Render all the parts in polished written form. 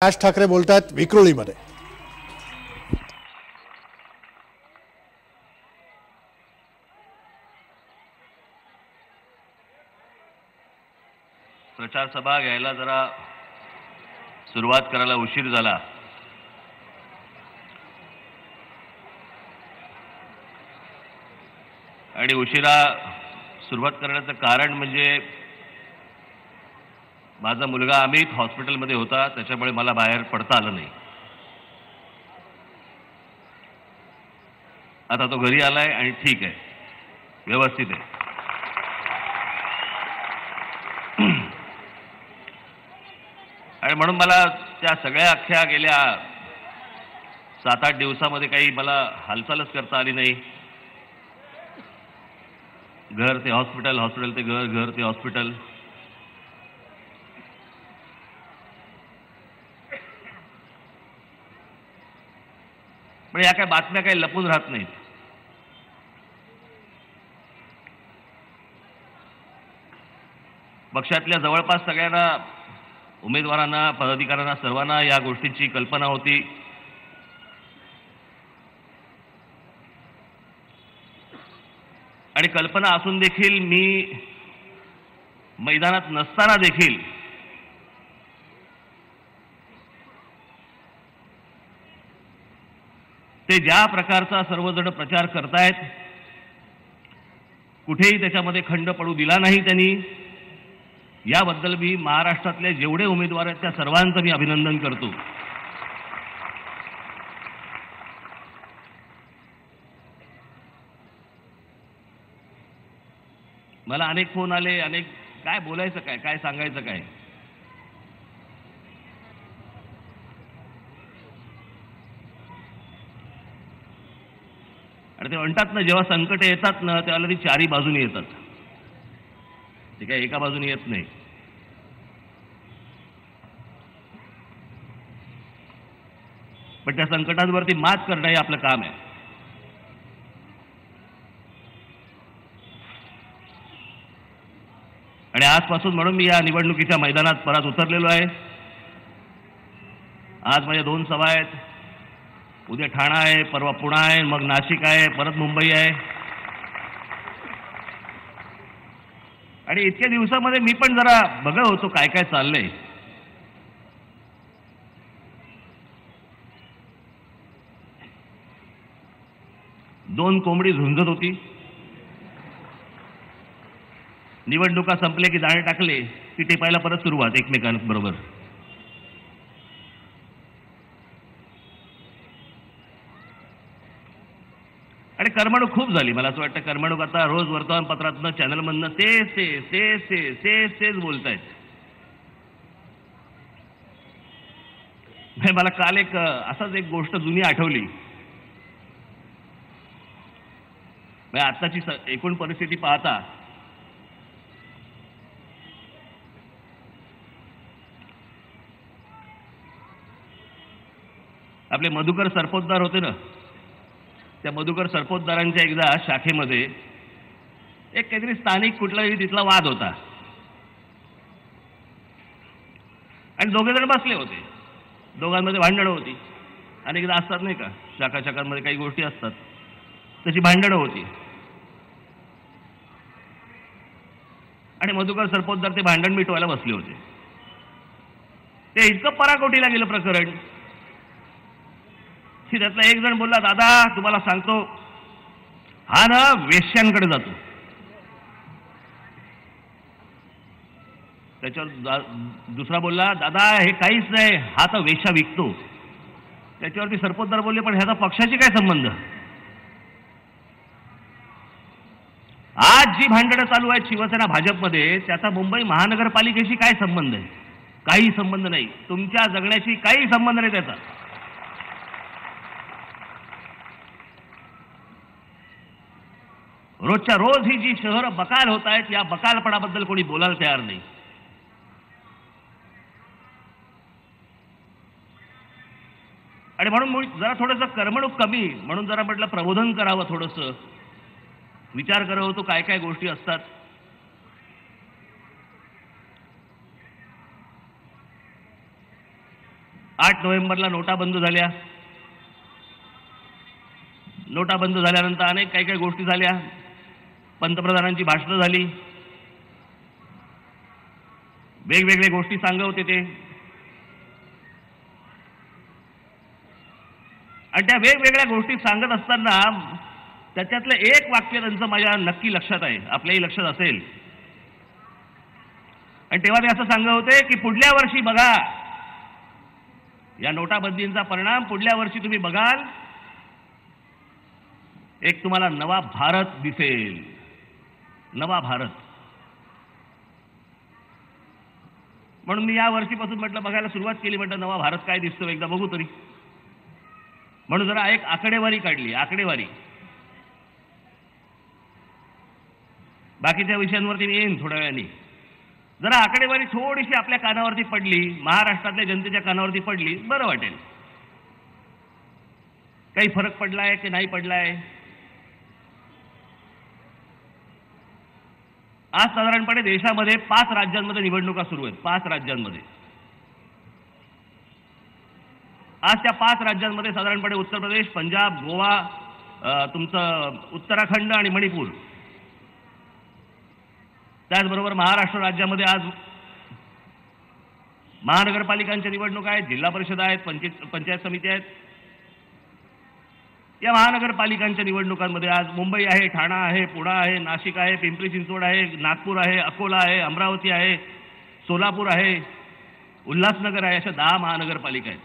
राज ठाकरे बोलतात विक्रोळीमध्ये। प्रचार सभा घ्यायला जरा सुरुवात करायला उशीर झाला। आणि उशिरा सुरुवात करण्याचं कारण म्हणजे माझा मुलगा अमित हॉस्पिटलमध्ये होता, त्याच्यामुळे मला बाहेर पडता आलं नाही। आता तो घरी आलाय आणि ठीक आहे, व्यवस्थित आहे। आणि म्हणून मला त्या सगळ्या अख्ख्या गेल्या 7-8 दिवसामध्ये काही मला हालचालच करता आली नाही। घर ते हॉस्पिटल, हॉस्पिटल ते घर, घर ते हॉस्पिटल। पण या काय बातम्या काही लपून राहत नाहीत। पक्षातल्या जवळपास सगळ्यांना, उमेदवारांना, पदाधिकाऱ्यांना, सर्वांना या गोष्टींची कल्पना होती। आणि कल्पना असून देखील मी मैदानात नसताना देखील ते ज्या प्रकारचा सर्वजण प्रचार करतायत, कुठेही त्याच्यामध्ये खंड पडू दिला नाही त्यांनी। याबद्दल मी महाराष्ट्रातले जेवढे उमेदवार आहेत त्या सर्वांचं मी अभिनंदन करतो। मला अनेक फोन आले, अनेक काय बोलायचं काय, काय सांगायचं काय। आणि ते म्हणतात ना, जेव्हा संकट येतात ना त्यावेळेला ती चारी बाजूनी येतात, ते काय एका बाजूनी येत नाही। पण त्या संकटांवरती मात करणं हे आपलं काम आहे। आणि आजपासून म्हणून मी या निवडणुकीच्या मैदानात परत उतरलेलो आहे। आज माझ्या 2 सभा आहेत, उद्या ठाणा आहे, परवा पुणे आहे, मग नाशिक आहे, परत मुंबई आहे। आणि इतक्या दिवसामध्ये मी पण जरा बघत होतो काय काय चाललंय। दोन कोंबडी झुंजत होती, निवडणुका संपले की दाणे टाकले की टेपायला परत सुरुवात एकमेकांबरोबर। आणि करमणूक खूप झाली। मला असं वाटतं करमणूक आता रोज वर्तमानपत्रातनं, चॅनलमधनं तेच बोलतायत। मला काल असाच एक गोष्ट जुनी आठवली। आत्ताची एकूण परिस्थिती पाहता आपले मधुकर सरपोतदार होते ना, त्या मधुकर सरपोतदारांच्या एकदा शाखेमध्ये एक काहीतरी स्थानिक कुठलाही तिथला वाद होता। आणि दोघे जण बसले होते, दोघांमध्ये भांडणं होती। अनेकदा असतात नाही का, शाखांमध्ये काही गोष्टी असतात, तशी भांडणं होती। आणि मधुकर सरपोतदार ते भांडण मिटवायला बसले होते। ते इतकं पराकोटीला गेलं प्रकरण की त्यातला एक जण बोलला, दादा तुम्हाला सांगतो, हा ना वेश्यांकडे जातो। त्याच्यावर दुसरा बोलला, दादा हे काहीच नाही, हा तर वेश्या विकतो। त्याच्यावरती सरपोतदार बोलले, पण ह्याचा पक्षाशी काय संबंध? आज जी भांडणं चालू आहेत शिवसेना भाजपमध्ये, त्याचा मुंबई महानगरपालिकेशी काय संबंध आहे? काही संबंध नाही, तुमच्या जगण्याशी काही संबंध नाही त्याचा। रोजच्या रोज ही जी शहरं बकाल होत आहेत, या बकालपणाबद्दल कोणी बोलायला तयार नाही। आणि म्हणून जरा थोडंसं करमणूक कमी, म्हणून जरा म्हटलं प्रबोधन करावं, थोडंसं विचार करत होतो काय काय गोष्टी असतात। 8 नोव्हेंबरला नोटा बंद झाल्या. नोटा बंद झाल्यानंतर अनेक काही काही गोष्टी झाल्या. पंतप्रधानांची भाषणं झाली, वेगवेगळ्या गोष्टी सांगत होते ते. आणि त्या वेगवेगळ्या गोष्टी सांगत असताना त्याच्यातलं एक वाक्य त्यांचं माझ्या नक्की लक्षात आहे, आपल्याही लक्षात असेल. आणि तेव्हा ते असं सांगत होते की पुढल्या वर्षी बघा, या नोटाबंदीचा परिणाम पुढल्या वर्षी तुम्ही बघाल, एक तुम्हाला नवा भारत दिसेल. नवा भारत. म्हणून मी या वर्षीपासून म्हटलं बघायला सुरुवात केली. म्हटलं नवा भारत काय दिसतो एकदा बघू तरी. म्हणून जरा एक आकडेवारी काढली. आकडेवारी. बाकीच्या विषयांवरती मी येईन थोड्या वेळाने. जरा आकडेवारी थोडीशी आपल्या कानावरती पडली, महाराष्ट्रातल्या जनतेच्या कानावरती पडली, बरं वाटेल. काही फरक पडलाय की नाही पडलाय. आज साधारणपणे देशामध्ये 5 राज्यांमध्ये निवडणुका सुरू आहेत. 5 राज्यांमध्ये. आज त्या 5 राज्यांमध्ये साधारणपणे उत्तर प्रदेश, पंजाब, गोवा, तुमचं उत्तराखंड आणि मणिपूर, त्याचबरोबर महाराष्ट्र राज्यामध्ये आज महानगरपालिकांच्या निवडणुका आहेत, जिल्हा परिषद आहेत, पंचायत समिती आहेत. या महानगरपालिकांच्या निवडणुकांमध्ये आज मुंबई आहे, ठाणा आहे, पुणे आहे, नाशिक आहे, पिंपरी चिंचवड आहे, नागपूर आहे, अकोला आहे, अमरावती आहे, सोलापूर आहे, उल्हासनगर आहे, अशा 10 महानगरपालिका आहेत.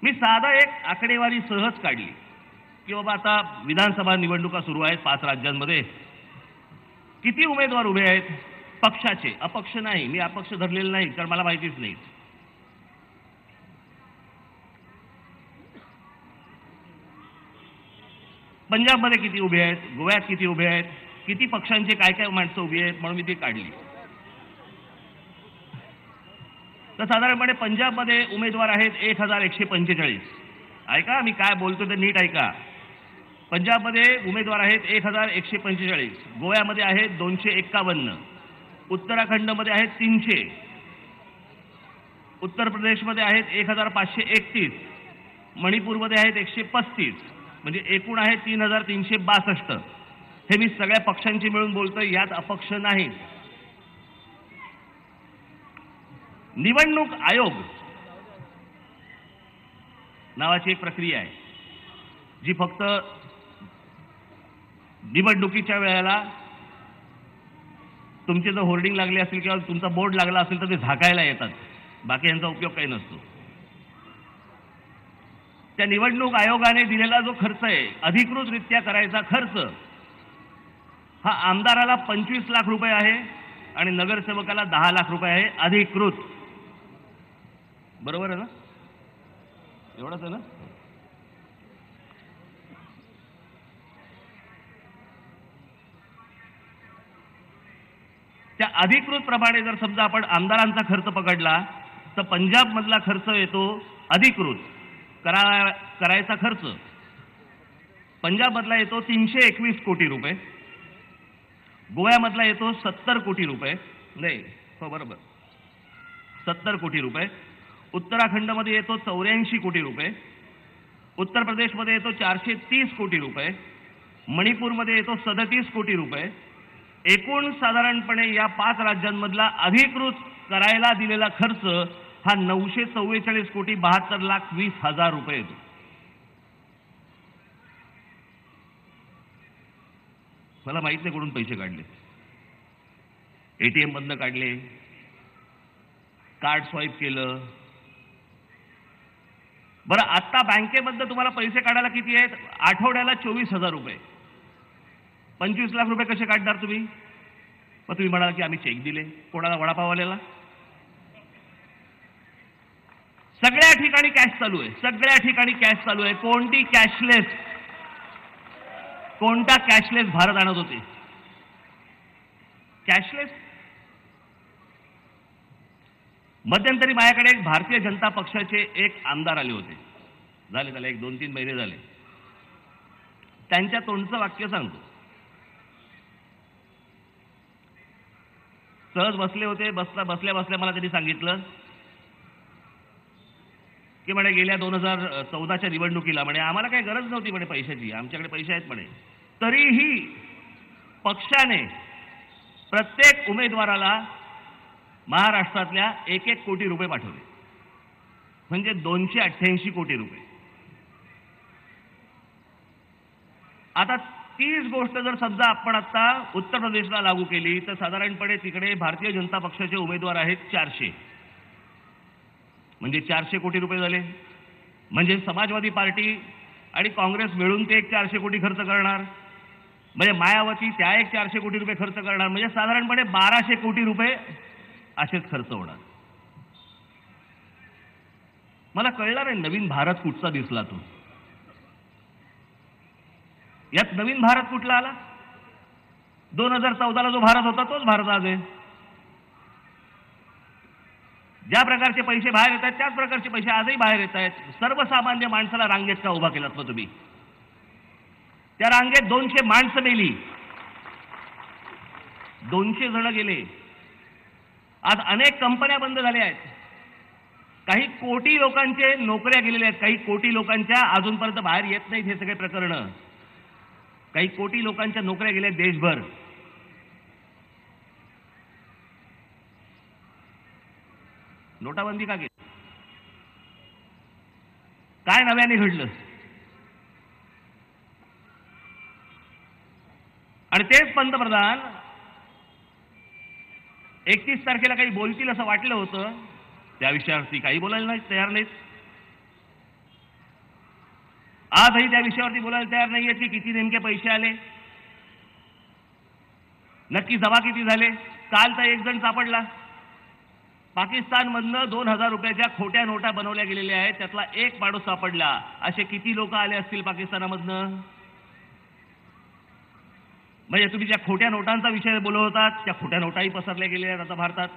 मी साधा एक आकडेवारी सहज काढली की बाबा आता विधानसभा निवडणुका सुरू आहेत 5 राज्यांमध्ये. किती उमेदवार उभे आहेत पक्षाचे, अपक्ष नाही. मी अपक्ष धरलेलं नाही कारण मला माहितीच नाही. पंजाबमध्ये किती उभे आहेत, गोव्यात किती उभे आहेत, किती पक्षांचे काय काय माणसं उभी आहेत, म्हणून मी ती काढली. तर साधारणपणे पंजाबमध्ये उमेदवार आहेत 1145. ऐका मी काय बोलतो ते नीट ऐका. पंजाबमध्ये उमेदवार आहेत 1145. गोव्यामध्ये आहेत 251. उत्तराखंडमध्ये आहेत 300. उत्तर प्रदेशमध्ये आहेत 1531. मणिपूरमध्ये आहेत 135. म्हणजे एकूण आहे 3362. हे मी सगळ्या पक्षांची मिळून बोलतोय, यात अपक्ष नाही. निवडणूक आयोग नावाची एक प्रक्रिया आहे जी फक्त निवडणुकीच्या वेळेला तुमचे जर होर्डिंग लागले असेल किंवा तुमचा बोर्ड लागला असेल तर ते झाकायला येतात. बाकी यांचा उपयोग काही नसतो. त्या निवडणूक आयोगाने दिलेला जो खर्च आहे, अधिकृतरित्या करायचा खर्च, हा आमदाराला 25 लाख रुपये आहे आणि नगरसेवकाला 10 लाख रुपये आहे अधिकृत. बरोबर आहे ना? एवढंच आहे ना? त्या अधिकृत प्रमाणे जर समजा आपण आमदारांचा खर्च पकडला तर पंजाब मधला खर्च येतो अधिकृत करायचा खर्च. पंजाब मधला येतो 321 कोटी रुपये. गोव्यामधला येतो 70 कोटी रुपये. नाही हो बरोबर 70 कोटी रुपये. उत्तराखंडमध्ये येतो 84 कोटी रुपये. उत्तर प्रदेशमध्ये येतो 430 कोटी रुपये. मणिपूरमध्ये येतो 37 कोटी रुपये. एकूण साधारणपणे या 5 राज्यांमधला अधिकृत करायला दिलेला खर्च हा 944 कोटी 72 लाख 20 हजार रुपये येतो. मला माहित नाही कुठून पैसे काढले. एटीएम मधनं काढले, कार्ड स्वाईप केलं. बरं आता बँकेमधनं तुम्हाला पैसे काढायला किती आहेत? आठवड्याला 24,000 रुपये. 25 लाख रुपये कसे काढणार तुम्ही? मग तुम्ही म्हणाल की आम्ही चेक दिले. कोणाला? वडापाववाल्याला. सगळ्या ठिकाणी कॅश चालू आहे. सगळ्या ठिकाणी कॅश चालू आहे. कोणती कॅशलेस, कोणता कॅशलेस भारत आणत होते? कॅशलेस. मध्यंतरी माझ्याकडे एक भारतीय जनता पक्षाचे एक आमदार आले होते. झाले त्याला 1-2-3 महिने झाले. त्यांच्या तोंडचं वाक्य सांगतो. सहज बसले होते. बसल्या बसल्या मला त्यांनी सांगितलं की म्हणे गेल्या 2014च्या निवडणुकीला म्हणे आम्हाला काही गरज नव्हती म्हणे पैशाची, आमच्याकडे पैसे आहेत म्हणे, तरीही पक्षाने प्रत्येक उमेदवाराला महाराष्ट्रातल्या 1-1 कोटी रुपये पाठवले, म्हणजे 288 कोटी रुपये. आता तीच गोष्ट जर समजा आपण आता उत्तर प्रदेशला लागू केली तर साधारणपणे तिकडे भारतीय जनता पक्षाचे उमेदवार आहेत 400, म्हणजे 400 कोटी रुपये झाले. म्हणजे समाजवादी पार्टी आणि काँग्रेस मिळून ते 400 कोटी खर्च करणार, म्हणजे मायावती त्या 400 कोटी रुपये खर्च करणार, म्हणजे साधारणपणे 1200 कोटी रुपये असेच खर्च होणार. मला कळणार आहे नवीन भारत कुठचा दिसला तो. यात नवीन भारत कुठला आला? 2014ला जो भारत होता तोच भारत आज आहे. ज्या प्रकारचे पैसे बाहेर येत आहेत त्याच प्रकारचे पैसे आजही बाहेर येत आहेत. सर्वसामान्य माणसाला रांगेत का उभा केलात मग तुम्ही? त्या रांगेत 200 माणसं मेली, 200 जण गेले. आज अनेक कंपन्या बंद झाल्या आहेत. काही कोटी लोकांचे नोकऱ्या गेलेल्या आहेत. काही कोटी लोकांच्या अजूनपर्यंत बाहेर येत नाहीत हे सगळे प्रकरण. काही कोटी लोकांच्या नोकऱ्या गेल्या देशभर. नोटाबंदी का केली? काय नव्याने घडलं? आणि तेच पंतप्रधान 31 तारखेला काही बोलतील असं वाटलं होतं, त्या विषयावरती काही बोलायला नाही तयार नाहीत. आजही त्या विषयावरती बोलायला तयार नाहीये की किती नेमके पैसे आले, नक्की जमा किती झाले. काल तर एक जण सापडला, पाकिस्तानमधनं 2000 रुपयाच्या खोट्या नोटा बनवल्या गेलेल्या आहेत, त्यातला एक माणूस सापडला. असे किती लोक आले असतील पाकिस्तानामधनं? म्हणजे तुम्ही ज्या खोट्या नोटांचा विषय बोलत होतात त्या खोट्या नोटाही पसरल्या गेलेल्या आहेत आता भारतात.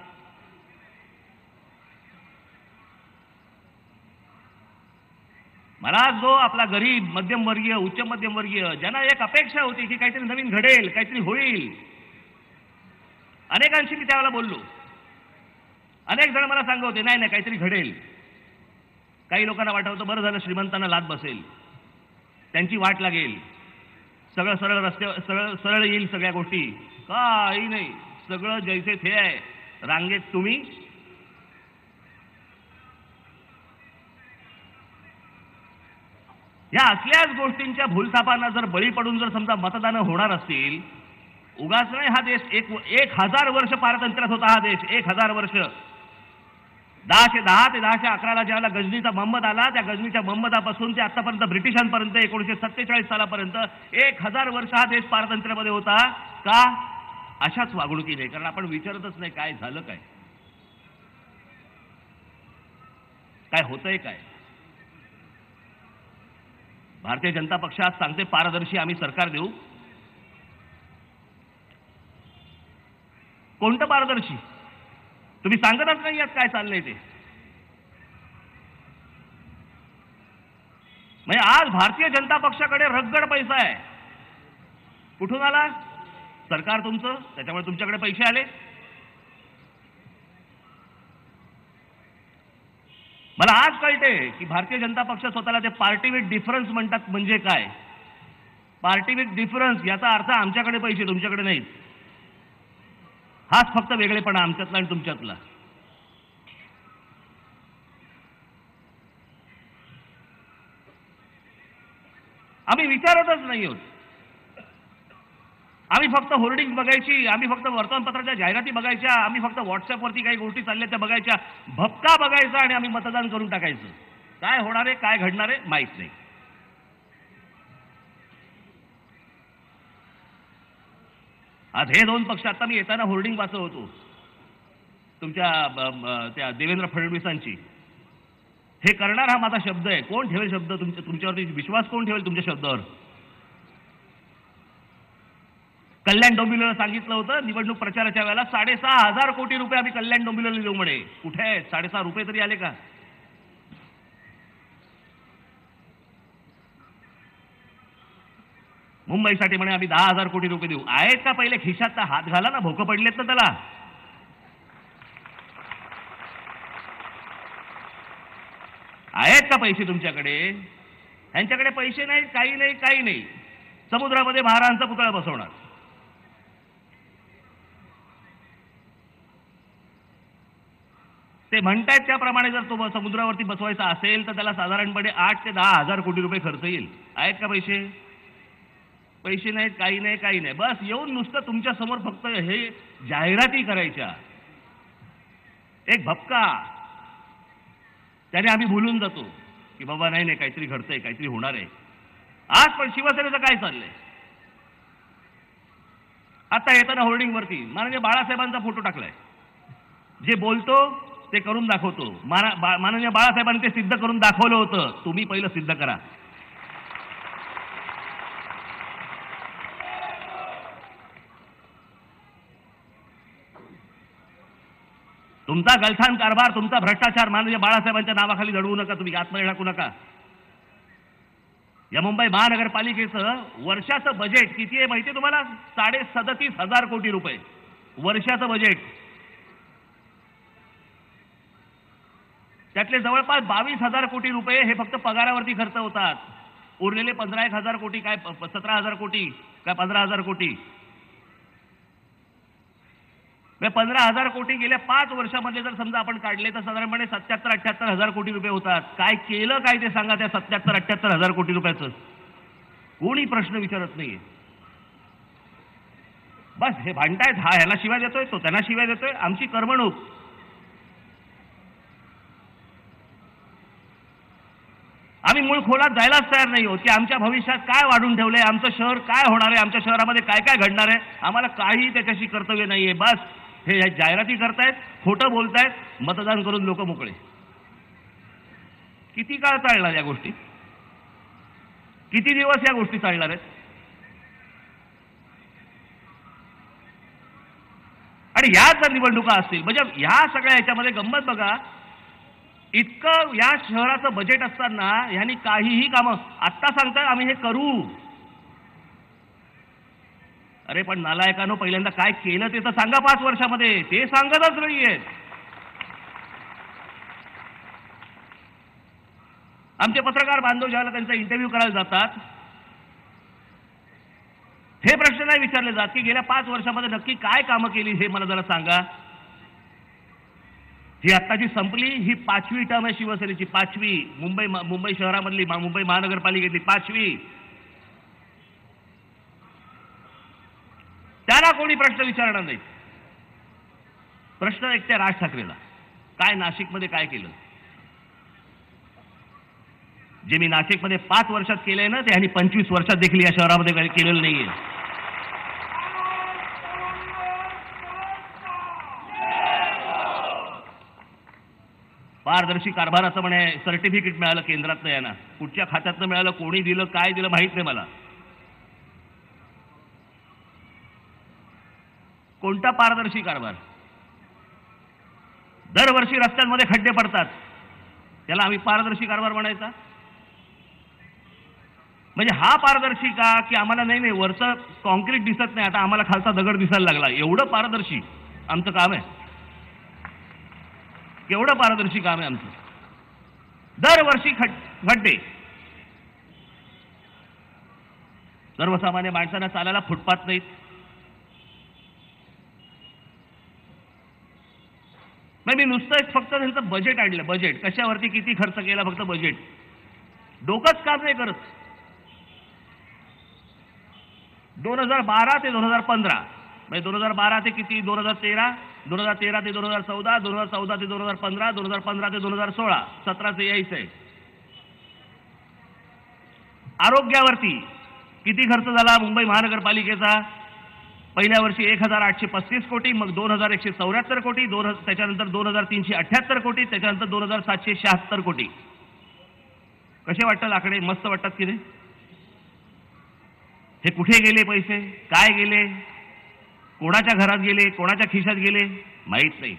मला जो आपला गरीब, मध्यमवर्गीय, उच्च मध्यमवर्गीय ज्यांना एक अपेक्षा होती की काहीतरी नवीन घडेल, काहीतरी होईल, अनेकांशी मी त्यावेळेला बोललो. अनेक जण मला सांगत होते नाही नाही काहीतरी घडेल. काही लोकांना वाटत होतं बरं झालं श्रीमंतांना लाद बसेल, त्यांची वाट लागेल, सगळं सरळ रस्ते सरळ येईल सगळ्या गोष्टी. काही नाही, सगळं जैसे थे आहे. रांगेत तुम्ही, या असल्याच गोष्टींच्या भूलथापांना जर बळी पडून जर समजा मतदान होणार असतील, उगाच नाही हा देश 1000 वर्ष पारतंत्र्यात होता. हा देश 1000 वर्ष. 1010 ते 1011ला ज्याला गजनीचा मोहम्मद आला, त्या गजनीच्या मोहम्मदापासून ते आतापर्यंत ब्रिटिशांपर्यंत 1947 सालापर्यंत 1000 वर्ष हा देश पारतंत्र्यामध्ये होता. का? अशाच वागणुकीने. कारण आपण विचारतच नाही काय झालं, काय होतंय, काय. भारतीय जनता पक्ष आज सांगते पारदर्शी आम्ही सरकार देऊ. कोणतं पारदर्शी? तुम्ही सांगतच नाही यात काय चाललंय ते. म्हणजे आज भारतीय जनता पक्षाकडे रगड पैसा आहे. कुठून आला? सरकार तुमचं, त्याच्यामुळे तुमच्याकडे पैसे आले. मला आज कळते की भारतीय जनता पक्ष स्वतःला ते पार्टी विथ डिफरन्स म्हणतात. म्हणजे काय पार्टी विथ डिफरन्स? याचा अर्थ आमच्याकडे पैसे तुमच्याकडे नाहीत. हाच फक्त वेगळेपणा आमच्यातला आणि तुमच्यातला. आम्ही विचारतच नाही आहोत. आम्ही फक्त होर्डिंग बघायची, आम्ही फक्त वर्तमानपत्राच्या जाहिराती बघायच्या, आम्ही फक्त व्हॉट्सअपवरती काही गोष्टी चालल्या त्या बघायच्या, भपका बघायचा आणि आम्ही मतदान करून टाकायचं. काय होणार आहे, काय घडणार आहे माहित नाही. आज हे दोन पक्ष, आता मी येताना होर्डिंग वाचत होतो तुमच्या त्या देवेंद्र फडणवीसांची. हे करणार हा माझा शब्द आहे. कोण ठेवेल शब्द? तुमच्यावरती विश्वास कोण ठेवेल तुमच्या शब्दावर? कल्याण डोंबिवलीला सांगितलं होतं निवडणूक प्रचाराच्या वेळेला 6,500 कोटी रुपये आम्ही कल्याण डोंबिवलीला देऊ म्हणे. कुठे आहेत? 6,500 रुपये तरी आले का? मुंबईसाठी म्हणे आम्ही 10,000 कोटी रुपये देऊ. आहेत का? पहिले खिशात हात घाला ना, भोकं पडलेत ना त्याला. आहेत का पैसे तुमच्याकडे? ह्यांच्याकडे पैसे नाहीत, काही नाही, काही नाही. समुद्रामध्ये महाराजांचा पुतळा बसवणार. ते म्हणतायत त्याप्रमाणे जर तो समुद्रावरती बसवायचा असेल तर त्याला साधारणपणे 8 ते 10 हजार कोटी रुपये खर्च येईल. आहेत का पैसे? पैसे नाहीत, काही नाही, काही नाही. बस येऊन नुसतं तुमच्या समोर फक्त हे जाहिराती करायच्या, एक भपका, त्याने आम्ही भुलून जातो की बाबा नाही नाही काहीतरी घडतंय, काहीतरी होणार आहे. आज पण शिवसेनेचं काय चाललंय? आता येताना होर्डिंगवरती माननीय बाळासाहेबांचा फोटो टाकलाय. जे बोलतो ते करून दाखवतो. माननीय बाळासाहेबांनी ते सिद्ध करून दाखवलं होतं. तुम्ही पहिलं सिद्ध करा. तुमचा गलथान कारभार, तुमचा भ्रष्टाचार माननीय बाळासाहेबांच्या नावाखाली दडवू नका. तुम्ही आत्महत्या टाकू नका. या मुंबई महानगरपालिकेचं वर्षाचं बजेट किती आहे माहिती आहे तुम्हाला? 37,500 कोटी रुपये वर्षाचं बजेट. त्यातले जवळपास 22,000 कोटी रुपये हे फक्त पगारावरती खर्च होतात. उरलेले 15,000 कोटी काय 17,000 कोटी काय 15,000 कोटी, 15,000 कोटी गेल्या 5 वर्षामध्ये जर समजा आपण काढले तर साधारणपणे 77-78 हजार कोटी रुपये होतात. काय केलं काय ते सांगा त्या 77-78 हजार कोटी रुपयाचं? कोणी प्रश्न विचारत नाहीये. बस हे भांडतायत, हा ह्याला शिवाय देतोय, तो त्यांना शिवाय देतोय. आमची करमणूक. आम्ही मूळ खोलात जायलाच तयार नाही होत की आमच्या भविष्यात काय वाढून ठेवलंय, आमचं शहर काय होणार आहे, आमच्या शहरामध्ये काय काय घडणार आहे. आम्हाला काही त्याच्याशी कर्तव्य नाहीये. बस हे जाहिराती करतायत, खोटं बोलतायत, मतदान करून लोक मोकळे. किती काळ चालणार या गोष्टी? किती दिवस या गोष्टी चालणार आहेत? आणि ह्याच जर निवडणुका असतील म्हणजे ह्या सगळ्या ह्याच्यामध्ये गंमत बघा, इतकं या शहराचं बजेट असताना ह्यांनी काहीही कामं आत्ता सांगतात आम्ही हे करू. अरे पण नालायकानो, पहिल्यांदा काय केलं ते तर सांगा 5 वर्षामध्ये. ते सांगतच नाहीयेत. आमचे पत्रकार बांधव ज्याला त्यांचा इंटरव्ह्यू करायला जातात हे प्रश्न नाही विचारले जात की गेल्या 5 वर्षामध्ये नक्की काय कामं केली हे मला जरा सांगा. ही आत्ताची संपली, ही 5वी टर्म आहे शिवसेनेची. 5वी मुंबई शहरामधली, मुंबई महानगरपालिकेतली 5वी. त्याला कोणी प्रश्न विचारणार नाही. प्रश्न एक त्या राज ठाकरेला, काय नाशिकमध्ये काय केलं? जे मी नाशिकमध्ये 5 वर्षात केलंय ना ते ह्यांनी 25 वर्षात देखील या शहरामध्ये काही केलेलं नाहीये. पारदर्शी कारभाराचं म्हणे सर्टिफिकेट मिळालं केंद्रातनं, यांना कुठच्या खात्यातनं मिळालं, कोणी दिलं, काय दिलं माहित नाही मला. कोणता पारदर्शी कारभार? दरवर्षी रस्त्यांमध्ये खड्डे पडतात, त्याला आम्ही पारदर्शी कारभार म्हणायचा? म्हणजे हा पारदर्शी का की आम्हाला नाही नाही वरचं कॉन्क्रीट दिसत नाही, आता आम्हाला खालचा दगड दिसायला लागला, एवढं पारदर्शी आमचं काम आहे? केवढं पारदर्शी काम आहे आमचं? दरवर्षी खड्डे. सर्वसामान्य माणसांना चालायला फुटपाथ नाहीत. मी नुसतं फक्त त्यांचं बजेट आणलं. बजेट कशावरती किती खर्च केला, फक्त बजेट. डोकंच काम नाही करत. 2012 ते 2015 म्हणजे 2012 ते किती 2013, 2013 ते 2014, 2014 ते 2015, 2015 ते 2016, 17चं यायचं आहे. आरोग्यावरती किती खर्च झाला मुंबई महानगरपालिकेचा? पहिल्या वर्षी 1,835 कोटी, मग 2,174 कोटी, त्याच्यानंतर 2,378 कोटी, त्याच्यानंतर 2,776 कोटी. कसे वाटतात आकडे? मस्त वाटतात की नाही? हे कुठे गेले पैसे, काय गेले, कोणाच्या घरात गेले, कोणाच्या खिशात गेले माहित नाही.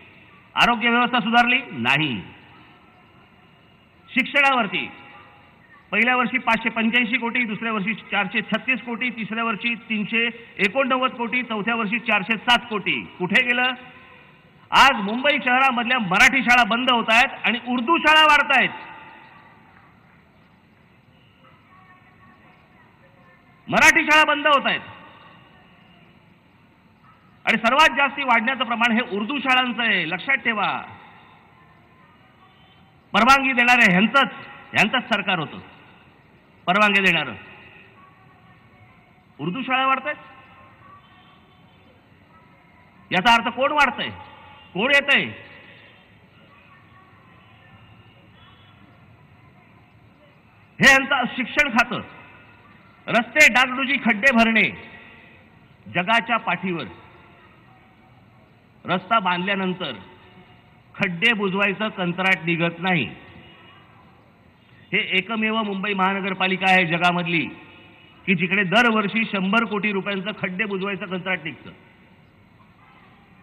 आरोग्य व्यवस्था सुधारली नाही. शिक्षणावरती पहिल्या वर्षी 585 कोटी, दुसऱ्या वर्षी 436 कोटी, तिसऱ्या वर्षी 389 कोटी, चौथ्या वर्षी 407 कोटी. कुठे गेलं? आज मुंबई शहरामधल्या मराठी शाळा बंद होत आहेत आणि उर्दू शाळा वाढत आहेत. मराठी शाळा बंद होत आहेत आणि सर्वात जास्ती वाढण्याचं प्रमाण हे उर्दू शाळांचं आहे. लक्षात ठेवा. परवानगी देणारे ह्यांचंच सरकार होतं. परवानगी देणारं उर्दू शाळा वाढतायत. याचा अर्थ कोण वाढतंय, कोण येतंय? हे यांचं शिक्षण खातं. रस्ते डागडुजी, खड्डे भरणे. जगाच्या पाठीवर रस्ता बांधल्यानंतर खड्डे बुजवायचं कंत्राट निघत नाही. हे एकमेव मुंबई महानगरपालिका आहे जगामधली की जिकडे दरवर्षी 100 कोटी रुपयांचं खड्डे बुजवायचं कंत्राट निघतं.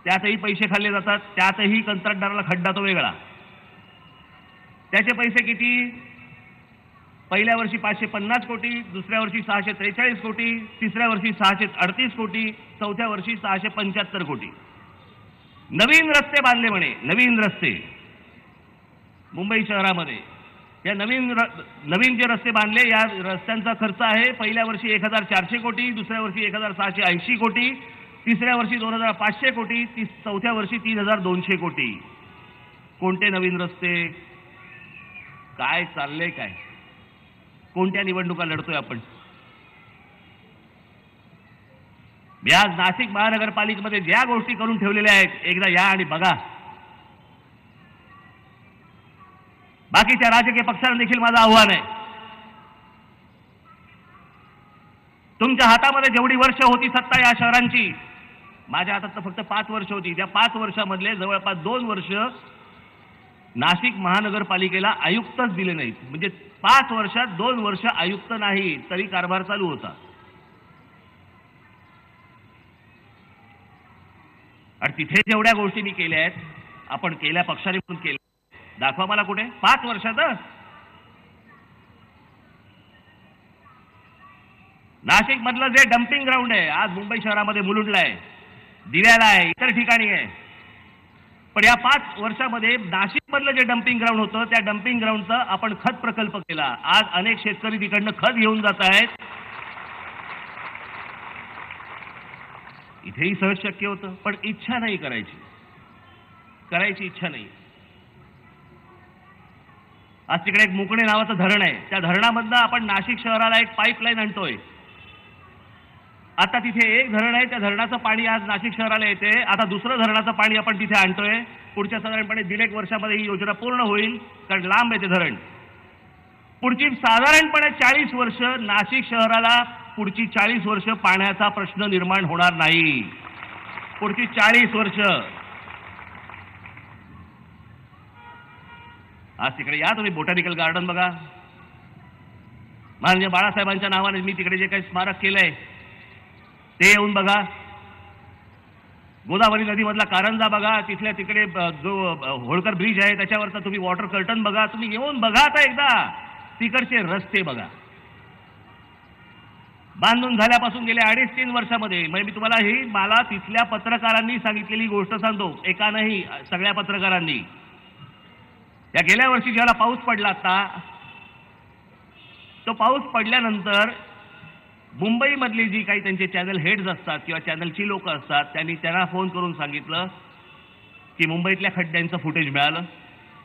त्यातही पैसे खाल्ले जातात. त्यातही कंत्राटदाराला खड्डा तो वेगळा. त्याचे पैसे किती? पहिल्या वर्षी 550 कोटी, दुसऱ्या वर्षी 643 कोटी, तिसऱ्या वर्षी 638 कोटी, चौथ्या वर्षी 675 कोटी. नवीन रस्ते बांधले म्हणे. नवीन रस्ते मुंबई शहरामध्ये. या नवीन जे रस्ते बांधले या रस्त्यांचा खर्च आहे पहिल्या वर्षी 1400 कोटी, दुसऱ्या वर्षी 1680 कोटी, तिसऱ्या वर्षी 2500 कोटी, चौथ्या वर्षी 3200 कोटी. कोणते नवीन रस्ते? काय चाललंय काय? कोणत्या निवडणुका लढतोय आपण? मी आज नाशिक महानगरपालिकेमध्ये ज्या गोष्टी करून ठेवलेल्या आहेत एकदा या आणि बघा. बाकीच्या राजकीय पक्षांना देखील माझं आव्हान आहे. तुमच्या हातामध्ये जेवढी वर्ष होती सत्ता या शहरांची, माझ्या हातात तर फक्त 5 वर्ष होती. त्या 5 वर्षामधले जवळपास 2 वर्ष नाशिक महानगरपालिकेला आयुक्तच दिले नाहीत. म्हणजे 5 वर्षात 2 वर्ष आयुक्त नाही तरी कारभार चालू होता. आणि तिथे जेवढ्या गोष्टी मी केल्या आहेत, आपण केल्या, पक्षाने म्हणून केल्या, दाखवा मला कुठे 5 वर्षात. नाशिक मधलं जे डम्पिंग ग्राउंड आहे आज मुंबई शहरामध्ये मुलुंडला आहे, दिव्याला आहे, इतर ठिकाणी आहे. पण या 5 वर्षामध्ये नाशिक मधलं जे डम्पिंग ग्राउंड होतं त्या डम्पिंग ग्राउंडचा आपण खत प्रकल्प केला. आज अनेक शेतकरी तिकडनं खत घेऊन जात आहेत. इथेही सहज शक्य होतं पण इच्छा नाही करायची इच्छा नाही. आज तिकडे एक मुकणे नावाचं धरण आहे. त्या धरणामधनं आपण नाशिक शहराला एक पाईपलाईन आणतोय. आता तिथे एक धरण आहे, त्या धरणाचं पाणी आज नाशिक शहराला येते. आता दुसरं धरणाचं पाणी आपण तिथे आणतोय. पुढच्या साधारणपणे 1.5 वर्षामध्ये ही योजना पूर्ण होईल कारण लांब आहे ते धरण. पुढची साधारणपणे 40 वर्ष नाशिक शहराला पुढची 40 वर्ष पाण्याचा प्रश्न निर्माण होणार नाही. पुढची 40 वर्ष. आज तिकडे या तुम्ही, बोटॅनिकल गार्डन बघा. म्हणजे बाळासाहेबांच्या नावाने मी तिकडे जे काही स्मारक केलंय ते येऊन बघा. गोदावरी नदीमधला कारंजा बघा. तिथल्या तिकडे जो होळकर ब्रिज आहे त्याच्यावरचा तुम्ही वॉटर कर्टन बघा. तुम्ही येऊन बघा आता एकदा. तिकडचे रस्ते बघा. बांधून झाल्यापासून गेल्या 2.5-3 वर्षामध्ये, म्हणजे मी तुम्हाला ही मला तिथल्या पत्रकारांनी सांगितलेली गोष्ट सांगतो, एका नाही सगळ्या पत्रकारांनी. या गेल्या वर्षी ज्याला पाऊस पडला आता, तो पाऊस पडल्यानंतर मुंबईमधली जी काही त्यांचे चॅनल हेड्स असतात किंवा चॅनलची लोक असतात त्यांना फोन करून सांगितलं की मुंबईतल्या खड्ड्यांचं फुटेज मिळालं,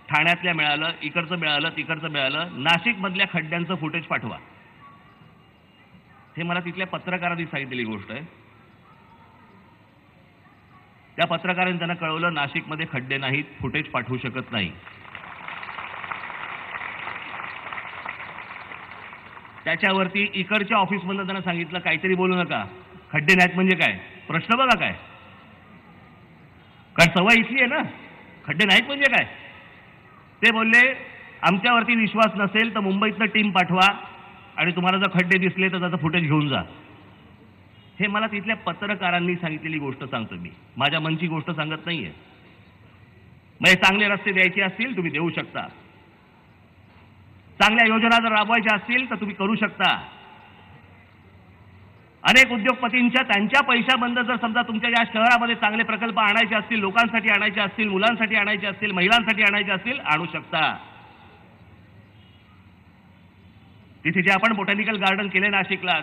ठाण्यातल्या मिळालं, इकडचं मिळालं, तिकडचं मिळालं, नाशिकमधल्या खड्ड्यांचं फुटेज पाठवा. हे मला तिथल्या पत्रकारांनी सांगितलेली गोष्ट आहे. त्या पत्रकारांनी त्यांना कळवलं नाशिकमध्ये खड्डे नाहीत, फुटेज पाठवू शकत नाही. त्याच्यावरती इकडच्या ऑफिसमधनं त्यांना सांगितलं काहीतरी बोलू नका, खड्डे नाहीत म्हणजे काय, प्रश्न बघा काय. कारण सवय इथली आहे ना, खड्डे नाहीत म्हणजे काय. ते बोलले आमच्यावरती विश्वास नसेल तर मुंबईतनं टीम पाठवा आणि तुम्हाला जर खड्डे दिसले तर त्याचं फुटेज घेऊन जा. हे मला तिथल्या पत्रकारांनी सांगितलेली गोष्ट सांगतो मी, माझ्या मनची गोष्ट सांगत नाहीये. म्हणजे चांगले रस्ते द्यायचे असतील तुम्ही देऊ शकता, चांगल्या योजना जर राबवायच्या असतील तर तुम्ही करू शकता. अनेक उद्योगपतींच्या त्यांच्या पैशाबंद जर समजा तुमच्या या शहरामध्ये चांगले प्रकल्प आणायचे असतील, लोकांसाठी आणायचे असतील, मुलांसाठी आणायचे असतील, महिलांसाठी आणायचे असतील, आणू शकता. तिथे जे आपण बोटॅनिकल गार्डन केले नाशिकला,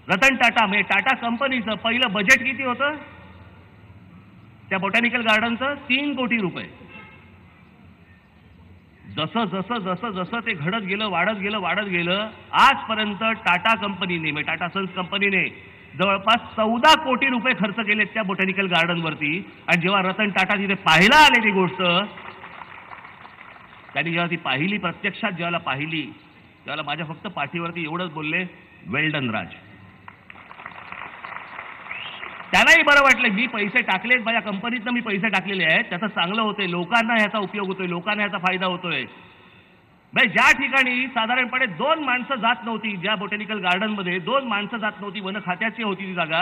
रतन टाटा म्हणजे टाटा कंपनीचं पहिलं बजेट किती होतं त्या बॉटॅनिकल गार्डनचं? 3 कोटी रुपये. जसं जसं जसं जसं ते घडत गेलं, वाढत गेलं, आजपर्यंत टाटा कंपनीने म्हणजे टाटा सन्स कंपनीने जवळपास 14 कोटी रुपये खर्च केलेत त्या बॉटॅनिकल गार्डनवरती. आणि जेव्हा रतन टाटा तिथे पाहायला आले ती गोष्ट, त्यांनी जेव्हा ती पाहिली, प्रत्यक्षात जेव्हा पाहिली, त्याला माझ्या फक्त पाठीवरती एवढंच बोलले, वेल डन राज. त्यांनाही बरं वाटलं, मी पैसे टाकलेत, माझ्या कंपनीतनं मी पैसे टाकलेले आहेत, त्याचं चांगलं होतंय, लोकांना ह्याचा उपयोग होतोय, लोकांना ह्याचा फायदा होतोय. भाई ज्या ठिकाणी साधारणपणे 2 माणसं जात नव्हती, ज्या बॉटॅनिकल गार्डनमध्ये 2 माणसं जात नव्हती, वन खात्याची होती ती जागा,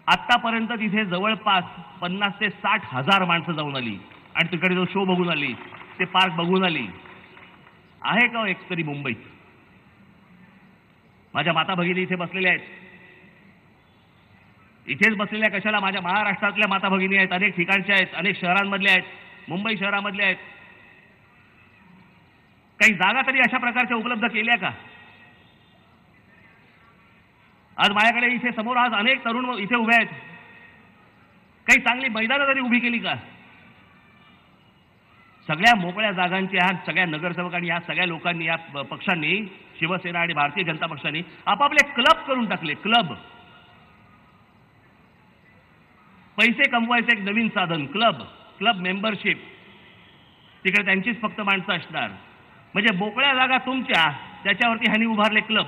आतापर्यंत तिथे जवळपास 50 ते 60 हजार माणसं जाऊन आली आणि तिकडे जो शो बघून आली, ते पार्क बघून आली. आहे का एक तरी मुंबईत? माझ्या माता भगिनी इथे बसलेल्या आहेत, इथेच बसलेल्या कशाला, माझ्या महाराष्ट्रातल्या माता भगिनी आहेत, अनेक ठिकाणच्या आहेत, अनेक शहरांमधल्या आहेत, मुंबई शहरामधल्या आहेत. काही जागा तरी अशा प्रकारच्या उपलब्ध केल्या का? आज माझ्याकडे इथे समोर आज अनेक तरुण इथे उभे आहेत, काही चांगली मैदानं तरी उभी केली का? सगळ्या मोकळ्या जागांची ह्या सगळ्या नगरसेवकांनी, या सगळ्या लोकांनी, या पक्षांनी, शिवसेना आणि भारतीय जनता पक्षांनी आपापले क्लब करून टाकले. पैसे कमवायचं एक नवीन साधन, क्लब मेंबरशिप. तिकडे त्यांचीच फक्त माणसं असणार, म्हणजे मोकळ्या जागा तुमच्या, त्याच्यावरती ह्यांनी उभारले क्लब.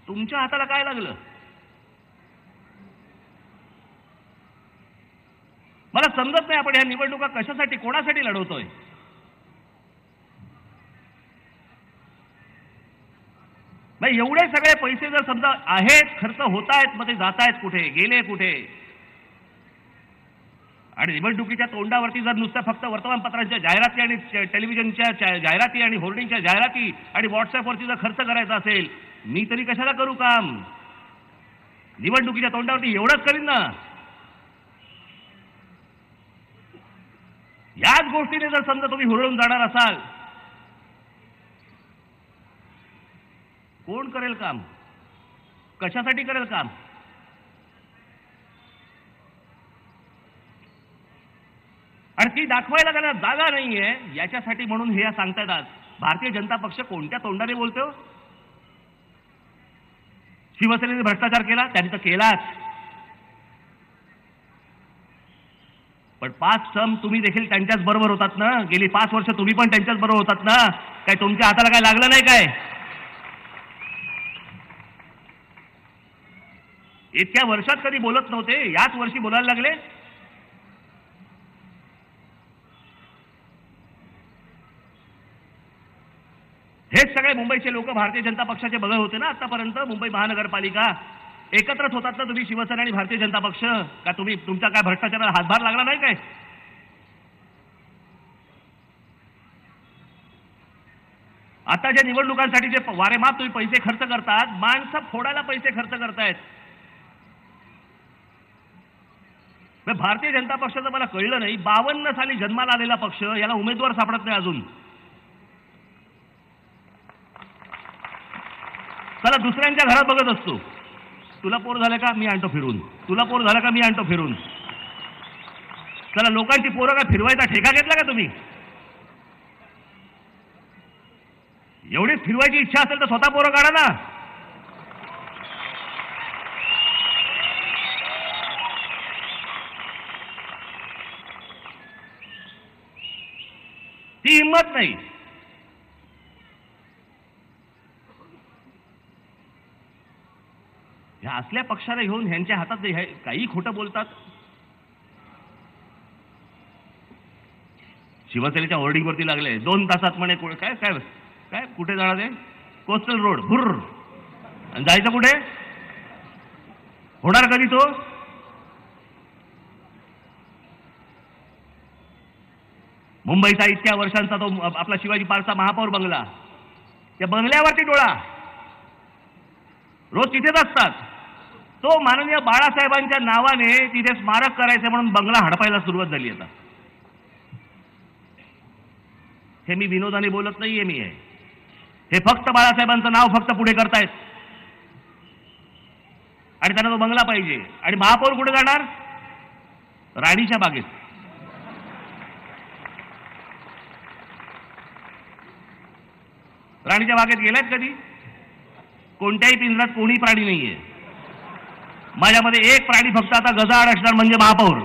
तुमच्या हाताला काय लागलं? मला समजत नाही, आपण ह्या निवडणुका कशासाठी, कोणासाठी लढवतोय? एवढे सगळे पैसे जर समजा आहेत, खर्च होत आहेत, मग ते जात आहेत कुठे, गेले कुठे? आणि निवडणुकीच्या तोंडावरती जर नुसत्या फक्त वर्तमानपत्रांच्या जाहिराती आणि टेलिव्हिजनच्या जाहिराती आणि होर्डिंगच्या जाहिराती आणि व्हॉट्सअपवरती जर खर्च करायचा असेल, मी तरी कशाला करू काम? निवडणुकीच्या तोंडावरती एवढंच करीन ना. याच गोष्टीने जर समजा तुम्ही हुरळून जाणार असाल, कोण करेल काम? कशासाठी करेल काम? आणि ती दाखवायला त्याला जागा नाहीये, याच्यासाठी म्हणून हे सांगतायत. आज भारतीय जनता पक्ष कोणत्या तोंडाने बोलतो? शिवसेनेने भ्रष्टाचार केला, त्यांनी तर केलाच, पण 5 टर्म तुम्ही देखील त्यांच्याच बरोबर होतात ना. गेली 5 वर्ष तुम्ही पण त्यांच्याच बरोबर होतात ना. काय तुमच्या हाताला काय लागलं नाही काय? इतक्या वर्षात कधी बोलत नव्हते, याच वर्षी बोलायला लागले. हेच सगळे मुंबईचे लोक भारतीय जनता पक्षाचे बघत होते ना आतापर्यंत. मुंबई महानगरपालिका एकत्रच होतात ना तुम्ही, शिवसेना आणि भारतीय जनता पक्ष. का तुम्ही तुमचा काय भ्रष्टाचाराला हातभार लागला नाही काय? आता ज्या निवडणुकांसाठी जे वारेमाप तुम्ही पैसे खर्च करतात, माणसं फोडायला पैसे खर्च करतायत. भारतीय जनता पक्षाचं मला कळलं नाही, 52 साली जन्माला आलेला पक्ष, याला उमेदवार सापडत नाही अजून. चला दुसऱ्यांच्या घरात बघत असतो, तुला पोर झालं का, मी आणतो फिरून. तुला पोर झालं का, मी आणतो फिरून. चला लोकांची पोरं का फिरवायचा ठेका घेतला का तुम्ही? एवढीच फिरवायची इच्छा असेल तर स्वतः पोरं काढा ना. ती हिंमत नाही. ह्या असल्या पक्षाला घेऊन ह्यांच्या हातात काही खोटं बोलतात. शिवसेनेच्या होर्डिंगवरती लागले 2 तासात म्हणे काय काय काय कुठे जाणार आहे? कोस्टल रोड भुर्र. जायचं कुठे? होणार कधी तो? मुंबईचा इतक्या वर्षांचा तो आपला शिवाजी पार्कचा महापौर बंगला, त्या बंगल्यावरती डोळा, रोज तिथेच असतात. तो माननीय बाळासाहेबांच्या नावाने तिथे स्मारक करायचं म्हणून बंगला हडपायला सुरुवात झाली. आता हे मी विनोदाने बोलत नाहीये, मी आहे हे फक्त बाळासाहेबांचं नाव फक्त पुढे करतायत आणि त्यांना तो बंगला पाहिजे. आणि महापौर कुठे जाणार? राणीच्या बागेत. राणीच्या बागेत गेल्यात कधी? कोणत्याही पिंजऱ्यात कोणी प्राणी नाहीये. माझ्यामध्ये एक प्राणी फक्त आता गजाआड असणार, म्हणजे महापौर.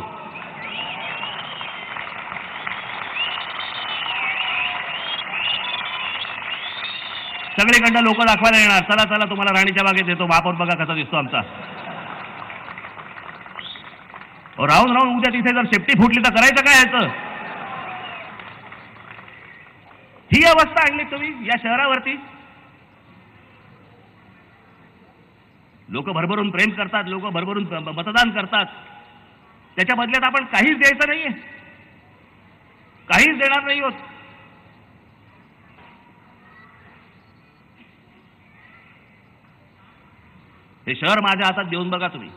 सगळीकडनं लोक दाखवायला येणार, चला चला तुम्हाला राणीच्या बागेत येतो, महापौर बघा कसा दिसतो आमचा. राहून राहून उद्या तिथे जर सेफ्टी फुटली तर करायचं काय याचं? ही अवस्था आणली तुम्ही या शहरावरती. लोक भरभरून प्रेम करतात, लोक भरभरून मतदान करतात, त्याच्या बदल्यात आपण काहीच द्यायचं नाहीये, काहीच देणार नाही होत. हे शहर माझ्या हातात देऊन बघा तुम्ही.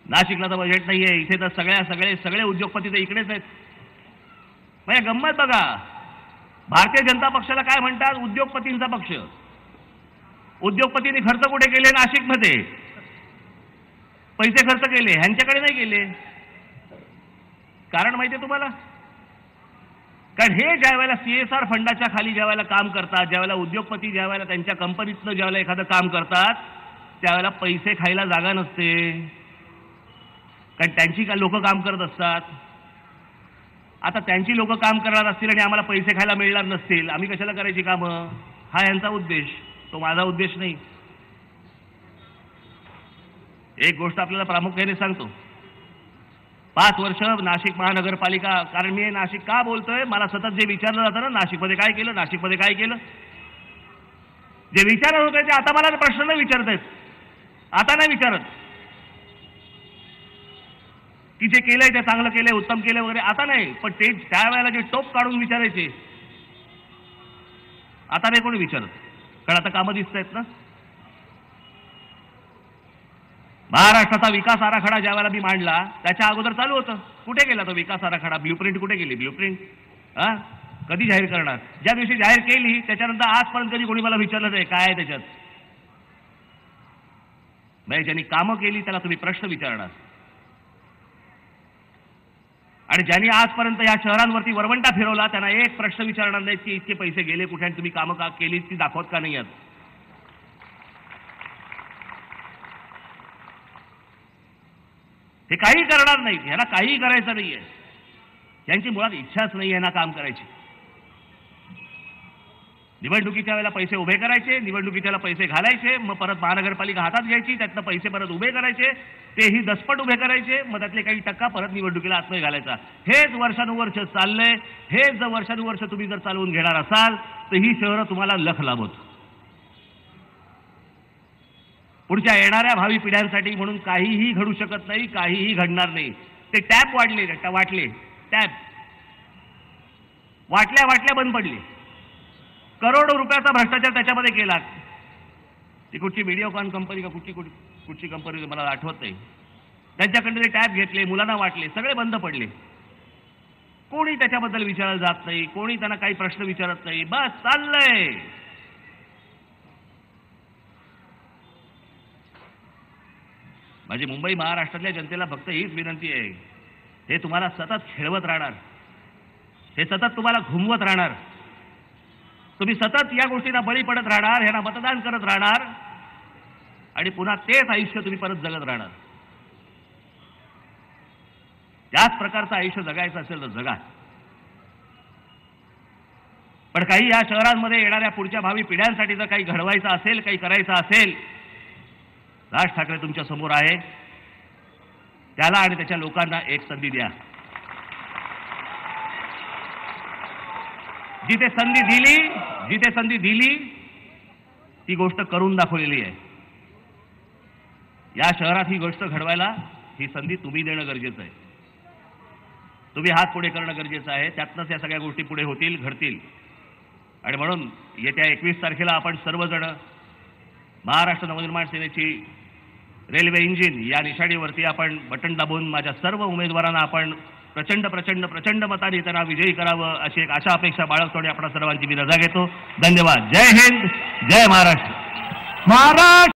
नाशिकला तर बजेट नाहीये, इथे तर सगळे उद्योगपती तर इकडेच आहेत. म्हणजे गंमत बघा, भारतीय जनता पक्षाला काय म्हणतात? उद्योगपतींचा पक्ष. उद्योगपतींनी खर्च कुठे केले? नाशिकमध्ये पैसे खर्च केले, ह्यांच्याकडे नाही केले. कारण माहितीये तुम्हाला? कारण हे ज्या वेळेला CSR फंडाच्या खाली ज्या वेळेला काम करतात, ज्या वेळेला उद्योगपती ज्या वेळेला त्यांच्या कंपनीतनं ज्या वेळेला एखादं काम करतात, त्यावेळेला पैसे खायला जागा नसते. कारण त्यांची लोक काम करत असतात. आता त्यांची लोक काम करणार असतील आणि आम्हाला पैसे खायला मिळणार नसतील, आम्ही कशाला करायची कामं? हा यांचा उद्देश, तो माझा उद्देश नाही. एक गोष्ट आपल्याला प्रामुख्याने सांगतो, 5 वर्ष नाशिक महानगरपालिका, कारण मी नाशिक का बोलतोय, मला सतत जे विचारलं जातं ना, नाशिकमध्ये काय केलं, नाशिकमध्ये काय केलं, जे विचारत होते ते आता मला प्रश्न नाही विचारत आहेत. आता नाही विचारत की जे केलंय ते चांगलं केलंय, उत्तम केलंय वगैरे, आता नाही. पण ते त्यावेळेला जे टोप काढून विचारायचे, आता नाही कोणी विचारत. कारण आता कामं दिसत आहेत ना. महाराष्ट्राचा विकास आराखडा ज्या वेळेला मी मांडला त्याच्या अगोदर चालू होतं. कुठे गेला तो विकास आराखडा? ब्ल्यूप्रिंट कुठे गेली? ब्ल्यूप्रिंट कधी जाहीर करणार? ज्या दिवशी जाहीर केली त्याच्यानंतर आजपर्यंत कधी कोणी मला विचारलं नाही काय आहे त्याच्यात. म्हणजे ज्यांनी कामं केली त्याला तुम्ही प्रश्न विचारणार, आणि ज्यांनी आजपर्यंत या शहरांवरती वरवंटा फिरवला त्यांना एक प्रश्न विचारणार नाहीत की इतके पैसे गेले कुठे आणि तुम्ही कामं का केली ती दाखवत का नाही आहात. हे काही करणार नाहीत, यांना काही करायचं नाहीये, यांची मुळात इच्छाच नाही यांना काम करायची. निवडणुकीच्या वेळेला पैसे उभे करायचे, निवडणुकीच्या वेळेला पैसे घालायचे, मग परत महानगरपालिका हातात घ्यायची, त्यातनं पैसे परत उभे करायचे, तेही दसपट उभे करायचे, मग त्यातले काही टक्का परत निवडणुकीला आतमध्ये घालायचा. हेच वर्षानुवर्ष चाललंय. हेच जर वर्षानुवर्ष तुम्ही जर चालवून घेणार असाल तर ही शहरं तुम्हाला लख लाभत. पुढच्या येणाऱ्या भावी पिढ्यांसाठी म्हणून काहीही घडू शकत नाही, काहीही घडणार नाही. ते टॅप वाटले टॅप वाटल्या बंद पडले. करोडो रुपयाचा भ्रष्टाचार त्याच्यामध्ये केला. ती कुठची व्हिडिओकॉन कंपनी का कुठची कंपनी मला आठवत नाही, त्यांच्याकडे ते टॅप घेतले, मुलांना वाटले, सगळे बंद पडले. कोणी त्याच्याबद्दल विचारायला जात नाही, कोणी त्यांना काही प्रश्न विचारत नाही, बस चाललंय. माझी मुंबई महाराष्ट्रातल्या जनतेला फक्त हीच विनंती आहे, हे तुम्हाला सतत खेळवत राहणार, हे सतत तुम्हाला घुमवत राहणार, तुम्ही सतत या गोष्टींना बळी पडत राहणार, ह्यांना मतदान करत राहणार आणि पुन्हा तेच आयुष्य तुम्ही परत जगत राहणार. त्याच प्रकारचं आयुष्य जगायचं असेल तर जगा. पण काही या शहरांमध्ये येणाऱ्या पुढच्या भावी पिढ्यांसाठी जर काही घडवायचं असेल, काही करायचं असेल, राज ठाकरे तुमच्या समोर आहे, त्याला आणि त्याच्या लोकांना एक संधी द्या. जिथे संधी दिली ती गोष्ट करून दाखवलेली आहे. या शहरात ही गोष्ट घडवायला ही संधी तुम्ही देणं गरजेचं आहे. तुम्ही हात पुढे करणं गरजेचं आहे. त्यातनंच या सगळ्या गोष्टी पुढे होतील, घडतील. आणि म्हणून येत्या 21 तारखेला आपण सर्वजण महाराष्ट्र नवनिर्माण सेनेची रेल्वे इंजिन या निशाणीवरती आपण बटन दाबून माझ्या सर्व उमेदवारांना आपण प्रचंड प्रचंड प्रचंड मताने त्यांना विजयी करावं अशी एक आशा अपेक्षा बाळगतो. आपणा सर्वांची मी रजा घेतो. धन्यवाद. जय हिंद, जय महाराष्ट्र. महाराष्ट्र